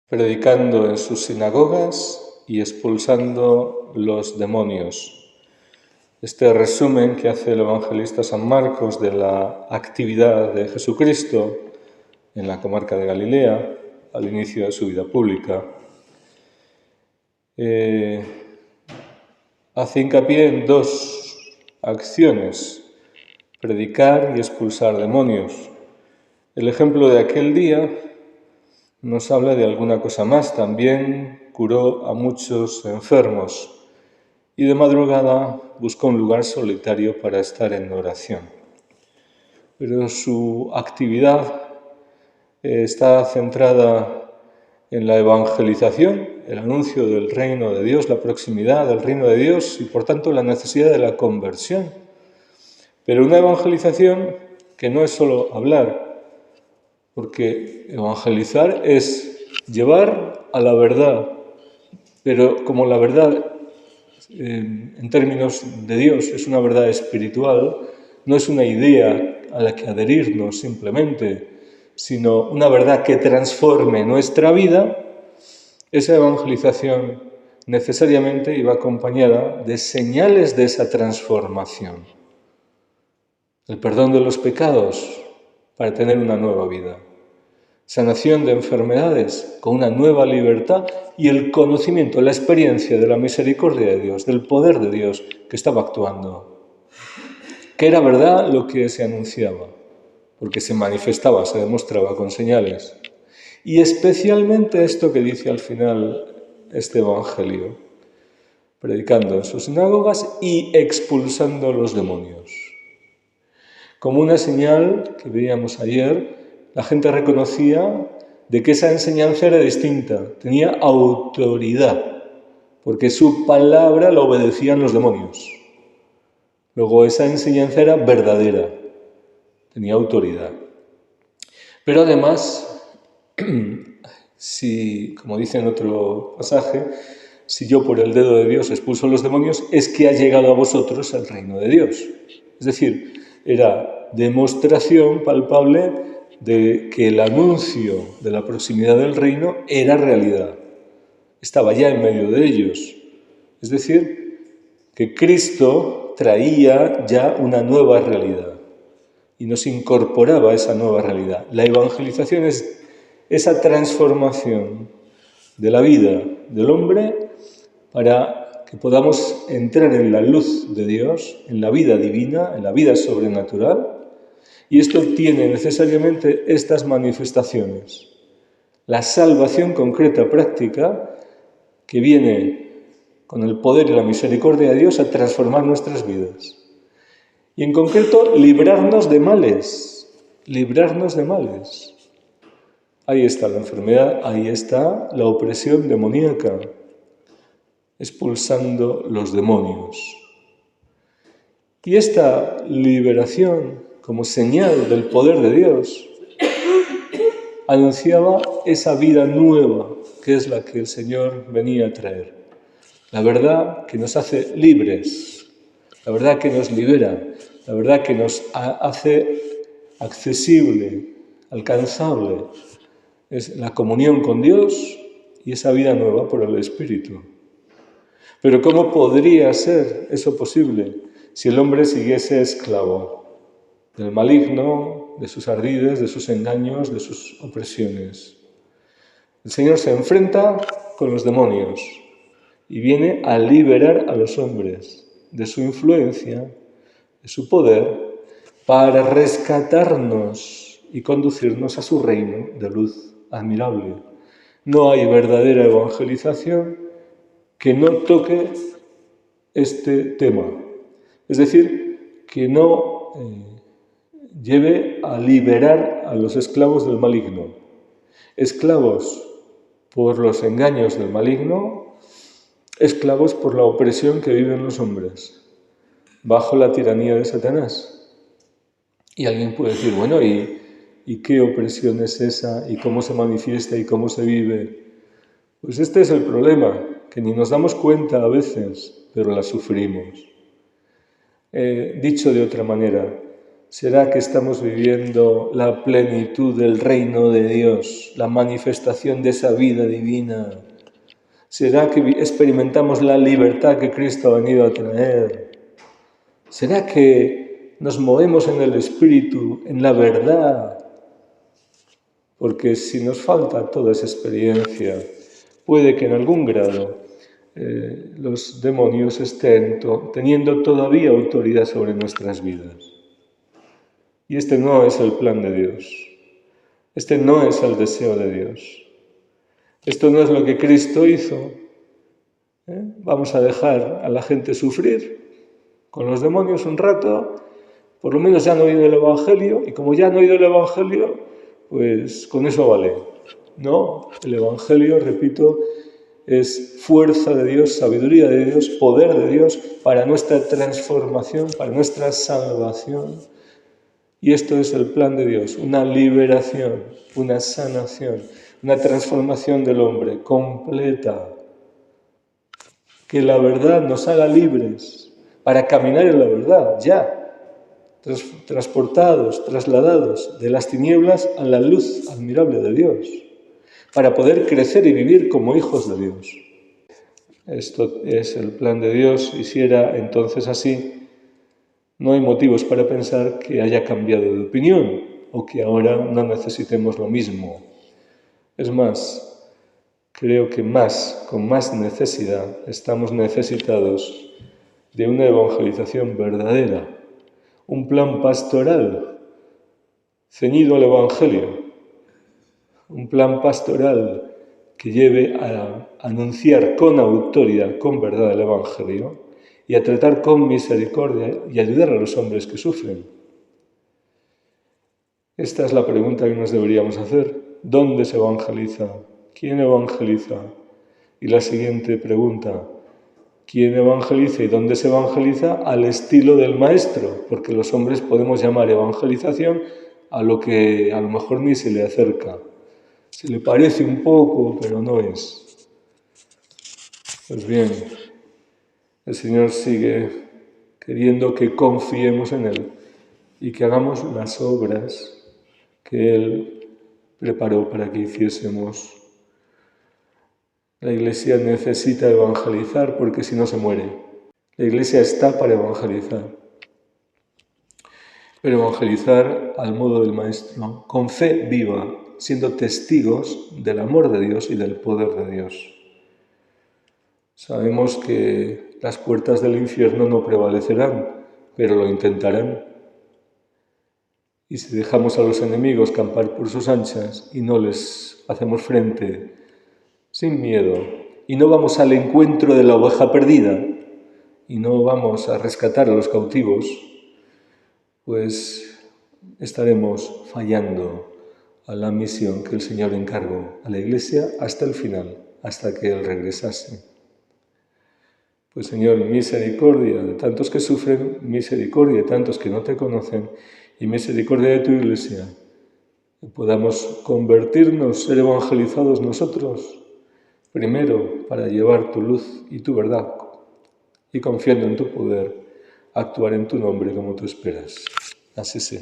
predicando en sus sinagogas y expulsando los demonios. Este resumen que hace el evangelista San Marcos de la actividad de Jesucristo en la comarca de Galilea al inicio de su vida pública hace hincapié en dos acciones: predicar y expulsar demonios. El ejemplo de aquel día nos habla de alguna cosa más. También curó a muchos enfermos y de madrugada buscó un lugar solitario para estar en oración. Pero su actividad está centrada en la evangelización, el anuncio del reino de Dios, la proximidad del reino de Dios y por tanto la necesidad de la conversión. Pero una evangelización que no es solo hablar, porque evangelizar es llevar a la verdad, pero como la verdad en términos de Dios es una verdad espiritual, no es una idea a la que adherirnos simplemente, sino una verdad que transforme nuestra vida. Esa evangelización necesariamente iba acompañada de señales de esa transformación. El perdón de los pecados para tener una nueva vida. Sanación de enfermedades con una nueva libertad y el conocimiento, la experiencia de la misericordia de Dios, del poder de Dios que estaba actuando. Que era verdad lo que se anunciaba, porque se manifestaba, se demostraba con señales. Y especialmente esto que dice al final este evangelio, predicando en sus sinagogas y expulsando los demonios. Como una señal que veíamos ayer, la gente reconocía de que esa enseñanza era distinta, tenía autoridad, porque su palabra la obedecían los demonios. Luego esa enseñanza era verdadera, tenía autoridad. Pero además, si, como dice en otro pasaje, si yo por el dedo de Dios expulso los demonios, es que ha llegado a vosotros el reino de Dios. Es decir, era demostración palpable de que el anuncio de la proximidad del reino era realidad. Estaba ya en medio de ellos. Es decir, que Cristo traía ya una nueva realidad y nos incorporaba a esa nueva realidad. La evangelización es esa transformación de la vida del hombre para que podamos entrar en la luz de Dios, en la vida divina, en la vida sobrenatural. Y esto tiene necesariamente estas manifestaciones. La salvación concreta, práctica, que viene con el poder y la misericordia de Dios a transformar nuestras vidas. Y en concreto, librarnos de males. Librarnos de males. Ahí está la enfermedad, ahí está la opresión demoníaca, expulsando los demonios. Y esta liberación, como señal del poder de Dios, anunciaba esa vida nueva que es la que el Señor venía a traer. La verdad que nos hace libres, la verdad que nos libera, la verdad que nos hace accesible, alcanzable. Es la comunión con Dios y esa vida nueva por el Espíritu. Pero ¿cómo podría ser eso posible si el hombre siguiese esclavo del maligno, de sus ardides, de sus engaños, de sus opresiones? El Señor se enfrenta con los demonios y viene a liberar a los hombres de su influencia, de su poder, para rescatarnos y conducirnos a su reino de luz admirable. No hay verdadera evangelización que no toque este tema. Es decir, que no lleve a liberar a los esclavos del maligno. Esclavos por los engaños del maligno, esclavos por la opresión que viven los hombres, bajo la tiranía de Satanás. Y alguien puede decir, bueno, ¿y qué opresión es esa? ¿Y cómo se manifiesta? ¿Y cómo se vive? Pues este es el problema, que ni nos damos cuenta a veces, pero la sufrimos. Dicho de otra manera, ¿Será que estamos viviendo la plenitud del reino de Dios, la manifestación de esa vida divina? ¿Será que experimentamos la libertad que Cristo ha venido a traer? ¿Será que nos movemos en el Espíritu, en la verdad? Porque si nos falta toda esa experiencia, puede que en algún grado los demonios estén teniendo todavía autoridad sobre nuestras vidas. Y este no es el plan de Dios. Este no es el deseo de Dios. Esto no es lo que Cristo hizo. Vamos a dejar a la gente sufrir con los demonios un rato, por lo menos ya han oído el Evangelio, y como ya han oído el Evangelio, pues con eso vale. No, el Evangelio, repito, es fuerza de Dios, sabiduría de Dios, poder de Dios para nuestra transformación, para nuestra salvación. Y esto es el plan de Dios, una liberación, una sanación, una transformación del hombre completa. Que la verdad nos haga libres para caminar en la verdad, ya, transportados, trasladados de las tinieblas a la luz admirable de Dios, para poder crecer y vivir como hijos de Dios. Esto es el plan de Dios, y si era entonces así, no hay motivos para pensar que haya cambiado de opinión o que ahora no necesitemos lo mismo. Es más, creo que con más necesidad, estamos necesitados de una evangelización verdadera, un plan pastoral ceñido al Evangelio, un plan pastoral que lleve a anunciar con autoridad, con verdad el Evangelio y a tratar con misericordia y ayudar a los hombres que sufren. Esta es la pregunta que nos deberíamos hacer. ¿Dónde se evangeliza? ¿Quién evangeliza? Y la siguiente pregunta, ¿quién evangeliza y dónde se evangeliza? Al estilo del maestro, porque los hombres podemos llamar evangelización a lo que a lo mejor ni se le acerca. Se le parece un poco, pero no es. Pues bien, el Señor sigue queriendo que confiemos en Él y que hagamos las obras que Él preparó para que hiciésemos. La Iglesia necesita evangelizar porque si no se muere. La Iglesia está para evangelizar. Pero evangelizar al modo del Maestro, con fe viva, siendo testigos del amor de Dios y del poder de Dios. Sabemos que las puertas del infierno no prevalecerán, pero lo intentarán. Y si dejamos a los enemigos campar por sus anchas y no les hacemos frente sin miedo, y no vamos al encuentro de la oveja perdida, y no vamos a rescatar a los cautivos, pues estaremos fallando a la misión que el Señor encargó a la Iglesia hasta el final, hasta que Él regresase. Pues Señor, misericordia de tantos que sufren, misericordia de tantos que no te conocen, y misericordia de tu Iglesia, que podamos convertirnos, ser evangelizados nosotros, primero para llevar tu luz y tu verdad, y confiando en tu poder, actuar en tu nombre como tú esperas. Así sea.